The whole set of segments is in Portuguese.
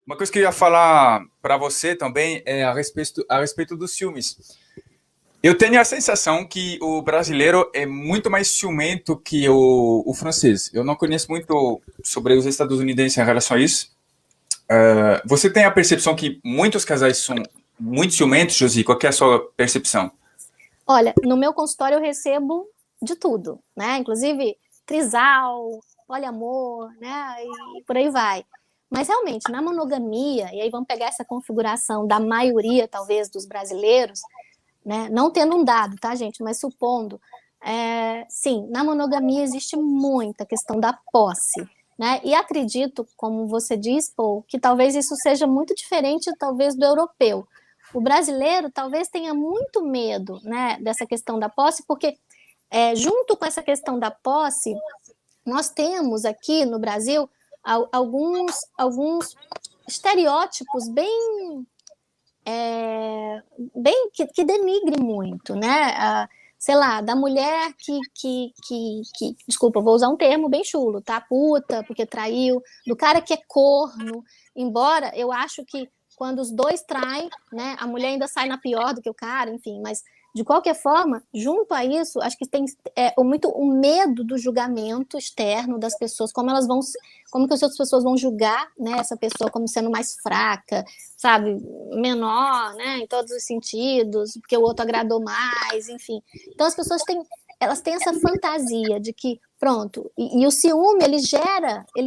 Uma coisa que eu ia falar para você também é a respeito dos filmes. Eu tenho a sensação que o brasileiro é muito mais ciumento que o francês. Eu não conheço muito sobre os estadunidenses em relação a isso. Você tem a percepção que muitos casais são muito ciumentos, Josi? Qual que é a sua percepção? Olha, no meu consultório eu recebo de tudo, né? Inclusive trisal, poliamor, né? E por aí vai. Mas realmente, na monogamia, e aí vamos pegar essa configuração da maioria, talvez, dos brasileiros, né? Não tendo um dado, tá, gente? Mas supondo, sim, na monogamia existe muita questão da posse, né? E acredito, como você diz, Paul, que talvez isso seja muito diferente, talvez, do europeu. O brasileiro talvez tenha muito medo, né, dessa questão da posse, porque junto com essa questão da posse, nós temos aqui no Brasil alguns estereótipos bem que denigre muito, né? Sei lá, da mulher que, desculpa, vou usar um termo bem chulo, tá? Puta, porque traiu, do cara que é corno, embora eu acho que quando os dois traem, né, a mulher ainda sai na pior do que o cara, enfim, mas de qualquer forma, junto a isso, acho que tem muito o medo do julgamento externo das pessoas, como que as outras pessoas vão julgar, né, essa pessoa como sendo mais fraca, sabe, menor, né, em todos os sentidos, porque o outro agradou mais, enfim. Então as pessoas elas têm essa fantasia de que, pronto, e o ciúme, ele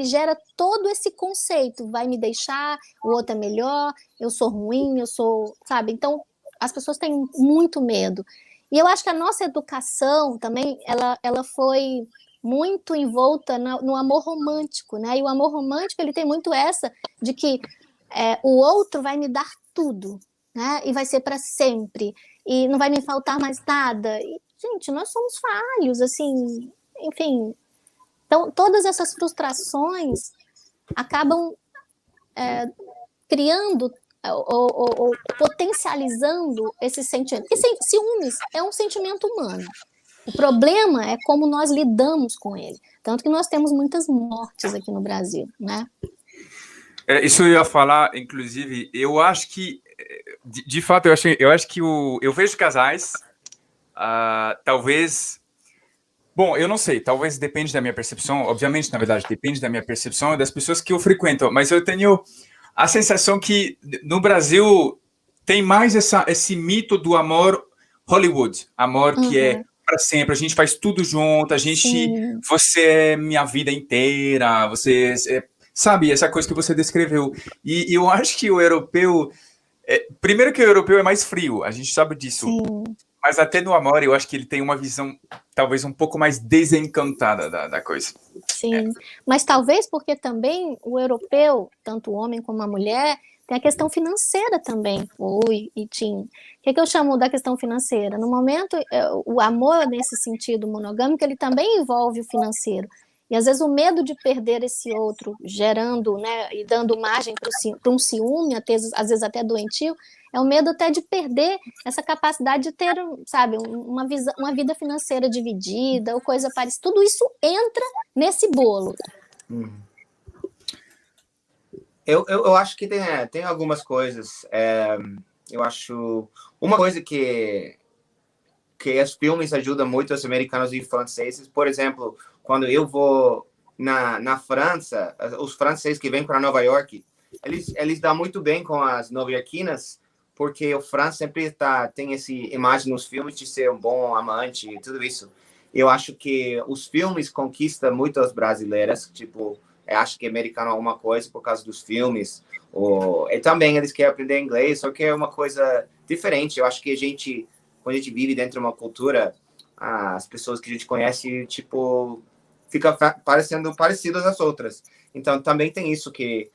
gera todo esse conceito, vai me deixar, o outro é melhor, eu sou ruim, eu sou, sabe, então as pessoas têm muito medo. E eu acho que a nossa educação também, ela foi muito envolta no amor romântico, né, e o amor romântico, ele tem muito essa de que o outro vai me dar tudo, né? E vai ser para sempre, e não vai me faltar mais nada. E, gente, nós somos falhos, assim, enfim. Então, todas essas frustrações acabam criando ou potencializando esse sentimento. E ciúmes é um sentimento humano. O problema é como nós lidamos com ele. Tanto que nós temos muitas mortes aqui no Brasil, né? Isso eu ia falar, inclusive, eu acho que, de fato, eu acho que eu vejo casais, talvez. Bom, eu não sei, talvez depende da minha percepção, obviamente, na verdade, depende da minha percepção e das pessoas que eu frequento, mas eu tenho a sensação que no Brasil tem mais esse mito do amor Hollywood, amor que é para sempre, a gente faz tudo junto, Sim. você é minha vida inteira, sabe, essa coisa que você descreveu. E eu acho que o europeu, primeiro que o europeu é mais frio, a gente sabe disso. Sim. Mas até no amor, eu acho que ele tem uma visão talvez um pouco mais desencantada da coisa. Sim, mas talvez porque também o europeu, tanto o homem como a mulher, tem a questão financeira também, e Tim. O que eu chamo da questão financeira? No momento, o amor nesse sentido monogâmico, ele também envolve o financeiro. E às vezes o medo de perder esse outro, gerando, né, e dando margem para um ciúme, às vezes até doentio, é o medo até de perder essa capacidade de ter, sabe, uma vida financeira dividida, ou coisa parecida. Tudo isso entra nesse bolo. Eu acho que tem algumas coisas. Eu acho uma coisa que os filmes ajudam muito os americanos e franceses. Por exemplo, quando eu vou na França, os franceses que vêm para Nova York, eles dão muito bem com as nova-iorquinas, porque o França sempre tem essa imagem nos filmes de ser um bom amante e tudo isso. Eu acho que os filmes conquistam muito as brasileiras, tipo, eu acho que americano é alguma coisa por causa dos filmes, e também eles querem aprender inglês, só que é uma coisa diferente. Eu acho que quando a gente vive dentro de uma cultura, as pessoas que a gente conhece, tipo, fica parecendo parecidas às outras. Então, também tem isso que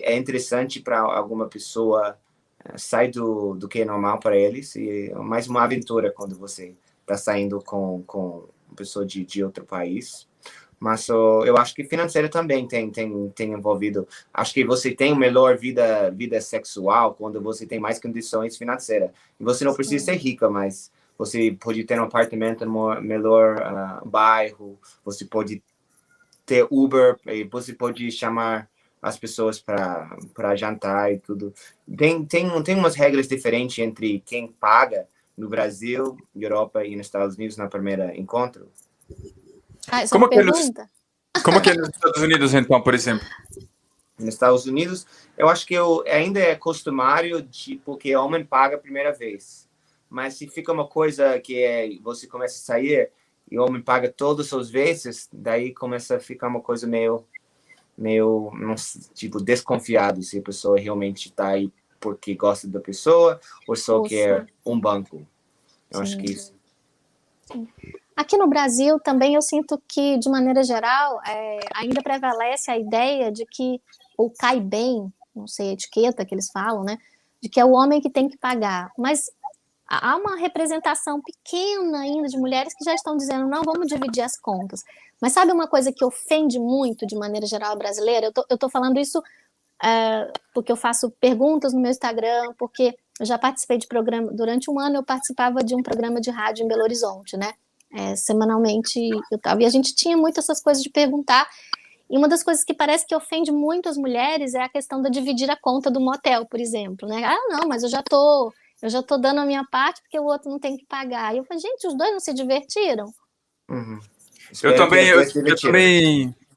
é interessante para alguma pessoa, sai do que é normal para eles, e é mais uma aventura quando você está saindo com uma pessoa de outro país. Mas eu acho que financeira também tem envolvido. Acho que você tem uma melhor vida sexual quando você tem mais condições financeiras. E você não precisa ser rica, mas você pode ter um apartamento no melhor bairro, você pode ter Uber, você pode chamar as pessoas para jantar e tudo. Tem umas regras diferentes entre quem paga no Brasil, Europa e nos Estados Unidos na primeira encontro? Essa é uma pergunta? Como que é nos Estados Unidos, então, por exemplo? Nos Estados Unidos, eu acho que ainda é costumário, porque o homem paga a primeira vez. Mas se fica uma coisa que você começa a sair e o homem paga todas as vezes, daí começa a ficar uma coisa meio tipo, desconfiado se a pessoa realmente está aí porque gosta da pessoa ou só quer um banco. Eu acho que isso. Sim. Aqui no Brasil também eu sinto que, de maneira geral, ainda prevalece a ideia de que, ou cai bem, não sei a etiqueta que eles falam, né, de que é o homem que tem que pagar. Mas há uma representação pequena ainda de mulheres que já estão dizendo, não, vamos dividir as contas. Mas sabe uma coisa que ofende muito, de maneira geral, a brasileira? Eu tô falando isso porque eu faço perguntas no meu Instagram, porque eu já participei de programa, durante um ano eu participava de um programa de rádio em Belo Horizonte, né? Semanalmente eu tava, e a gente tinha muito essas coisas de perguntar, e uma das coisas que parece que ofende muito as mulheres é a questão de dividir a conta do motel, por exemplo, né? Não, mas eu já tô dando a minha parte porque o outro não tem que pagar. E eu falei, gente, os dois não se divertiram? Uhum.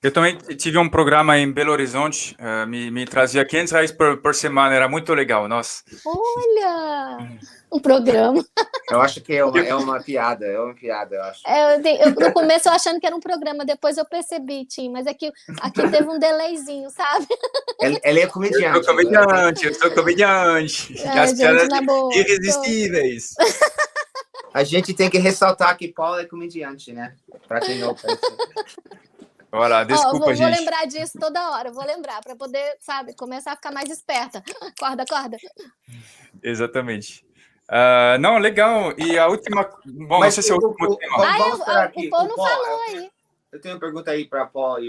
Eu também tive um programa em Belo Horizonte, me trazia R$500 por semana, era muito legal, nossa. Olha, um programa. Eu acho que é uma piada, eu acho. No começo eu achando que era um programa, depois eu percebi, Tim, mas aqui teve um delayzinho, sabe? Ele é comediante. Eu sou comediante. As piadas irresistíveis. A gente tem que ressaltar que Paulo é comediante, né? Para quem não conhece. Olha, desculpa, gente. Vou lembrar disso toda hora, vou lembrar, para poder, sabe, começar a ficar mais esperta. Acorda. Exatamente. Não, legal. E a última... Bom, mas não sei se é o último tema. O Paul não falou aí. Eu tenho uma pergunta aí para Paul.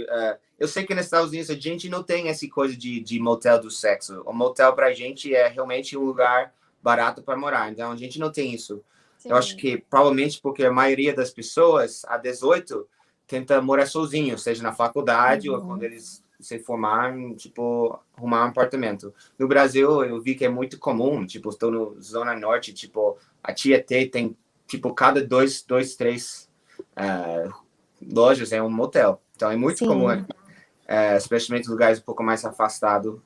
Eu sei que nos Estados Unidos a gente não tem essa coisa de motel do sexo. O motel para a gente é realmente um lugar barato para morar. Então a gente não tem isso. Sim. Eu acho que provavelmente porque a maioria das pessoas, a 18, tenta morar sozinho, seja na faculdade ou quando eles se formarem, tipo, arrumar um apartamento. No Brasil, eu vi que é muito comum, tipo, estou no Zona Norte, tipo, a Tietê tem, tipo, cada três lojas é um motel. Então, é muito comum, especialmente em lugares um pouco mais afastados.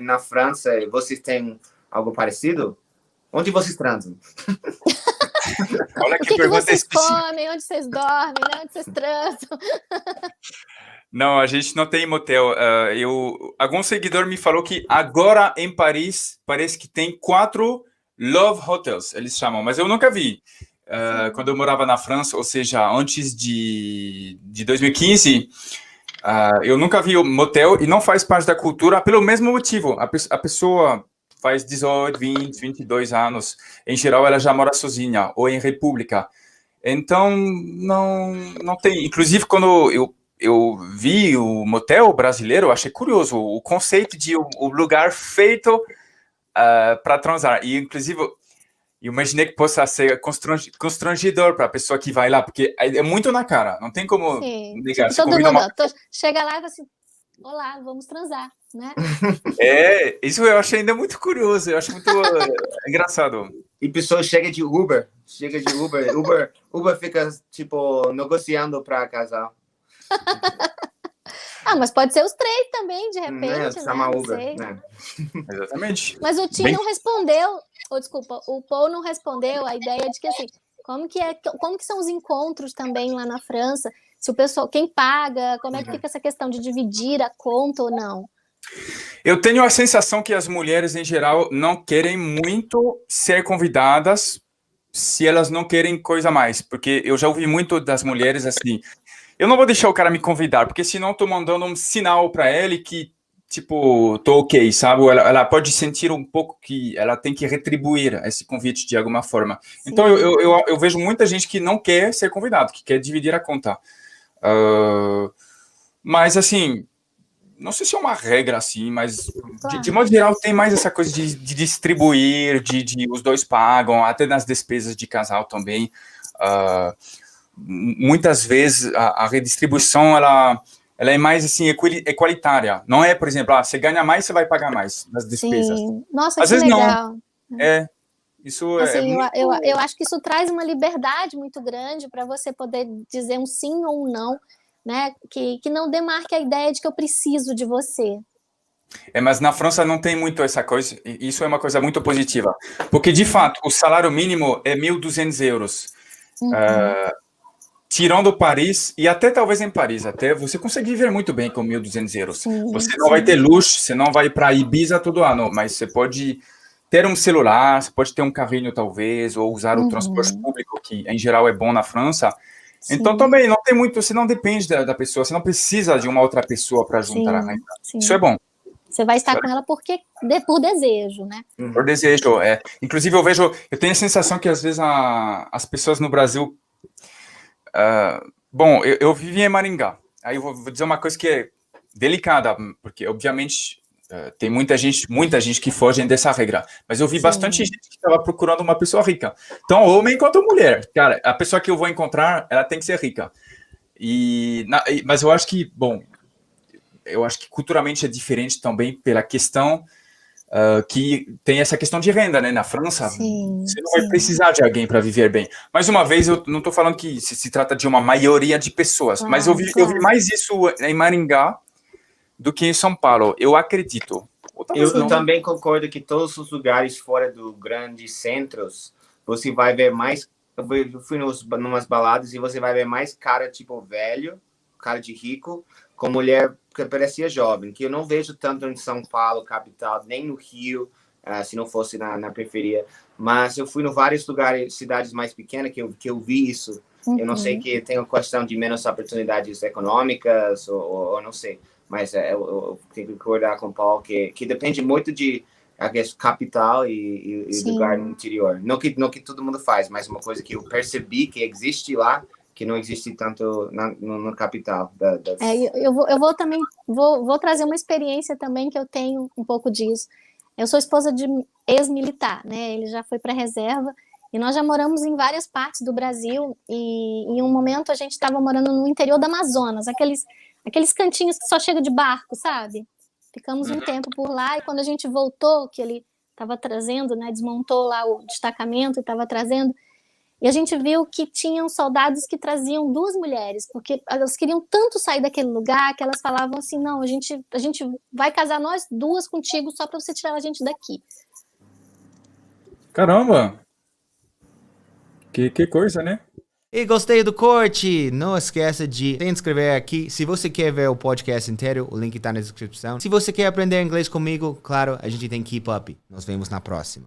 Na França, vocês têm algo parecido? Onde vocês transam? Olha que vocês comem? Onde vocês dormem? Onde vocês transam? Não, a gente não tem motel. Algum seguidor me falou que agora em Paris parece que tem 4 Love Hotels, eles chamam, mas eu nunca vi. Quando eu morava na França, ou seja, antes de 2015, eu nunca vi o motel e não faz parte da cultura pelo mesmo motivo. A pessoa faz 18, 20, 22 anos. Em geral, ela já mora sozinha ou em república. Então, não tem. Inclusive, quando eu vi o motel brasileiro, eu achei curioso o conceito de o lugar feito para transar. E, inclusive, eu imaginei que possa ser constrangedor para a pessoa que vai lá, porque é muito na cara, não tem como negar. Tipo, todo mundo chega lá e fala assim, olá, vamos transar, né? Isso eu achei ainda muito curioso, eu acho muito engraçado. E pessoa chega de Uber, Uber fica, tipo, negociando para casal. Mas pode ser os 3 também, de repente, chama Uber, né? Exatamente. Mas o Tim não respondeu, desculpa, o Paul não respondeu a ideia de que, assim, como que são os encontros também lá na França? Se o pessoal, quem paga, como é que fica essa questão de dividir a conta ou não? Eu tenho a sensação que as mulheres, em geral, não querem muito ser convidadas se elas não querem coisa a mais. Porque eu já ouvi muito das mulheres assim, eu não vou deixar o cara me convidar, porque senão eu tô mandando um sinal para ele que, tipo, tô ok, sabe? Ela pode sentir um pouco que ela tem que retribuir esse convite de alguma forma. Sim. Então, eu vejo muita gente que não quer ser convidado, que quer dividir a conta. Mas, assim, não sei se é uma regra assim, mas de modo geral tem mais essa coisa de distribuir, de os dois pagam, até nas despesas de casal também. Muitas vezes a redistribuição ela é mais assim equalitária. Não é, por exemplo, você ganha mais, você vai pagar mais nas despesas. Sim. Nossa, Às que vezes legal. não. Isso é Assim, muito... eu acho que isso traz uma liberdade muito grande para você poder dizer um sim ou um não, né? Que não demarque a ideia de que eu preciso de você. Mas na França não tem muito essa coisa, e isso é uma coisa muito positiva. Porque, de fato, o salário mínimo é 1.200 euros. Tirando Paris, e até talvez em Paris, até você consegue viver muito bem com 1.200 euros. Sim, Você não vai ter luxo, você não vai para Ibiza todo ano, mas você pode ter um celular, você pode ter um carrinho talvez, ou usar o transporte público, que em geral é bom na França. Sim. Então também não tem muito, você não depende da pessoa, você não precisa de uma outra pessoa para juntar a renda. Isso é bom. Você vai estar com ela por desejo, né? Por desejo, Inclusive eu tenho a sensação que às vezes as pessoas no Brasil... bom, eu vivi em Maringá. Aí eu vou dizer uma coisa que é delicada, porque obviamente tem muita gente que foge dessa regra. Mas eu vi bastante gente que estava procurando uma pessoa rica. Então, homem quanto mulher. Cara, a pessoa que eu vou encontrar, ela tem que ser rica. Mas eu acho que, bom, culturalmente é diferente também pela questão que tem essa questão de renda, né? Na França, você não vai precisar de alguém para viver bem. Mais uma vez, eu não estou falando que se trata de uma maioria de pessoas, mas eu vi mais isso em Maringá do que em São Paulo. Eu acredito. Eu também concordo que todos os lugares fora dos grandes centros, você vai ver mais... Eu fui numas baladas e você vai ver mais cara tipo velho, cara de rico, com mulher que parecia jovem, que eu não vejo tanto em São Paulo, capital, nem no Rio, se não fosse na periferia. Mas eu fui em vários lugares, cidades mais pequenas, que eu vi isso. Eu não sei que tem uma questão de menos oportunidades econômicas, ou não sei. Mas eu tenho que concordar com o Paulo que depende muito de capital e lugar no interior. Não que todo mundo faz, mas uma coisa que eu percebi que existe lá, que não existe tanto no capital. Eu vou também vou trazer uma experiência também que eu tenho um pouco disso. Eu sou esposa de ex-militar, né? Ele já foi para a reserva e nós já moramos em várias partes do Brasil e em um momento a gente estava morando no interior do Amazonas, aqueles cantinhos que só chega de barco, sabe? Ficamos um tempo por lá e quando a gente voltou, que ele estava trazendo, né? Desmontou lá o destacamento e estava trazendo. E a gente viu que tinham soldados que traziam 2 mulheres, porque elas queriam tanto sair daquele lugar que elas falavam assim, não, a gente vai casar nós 2 contigo só para você tirar a gente daqui. Caramba! Que coisa, né? E gostei do corte? Não esqueça de se inscrever aqui. Se você quer ver o podcast inteiro, o link tá na descrição. Se você quer aprender inglês comigo, claro, a gente tem Keep Up. Nos vemos na próxima.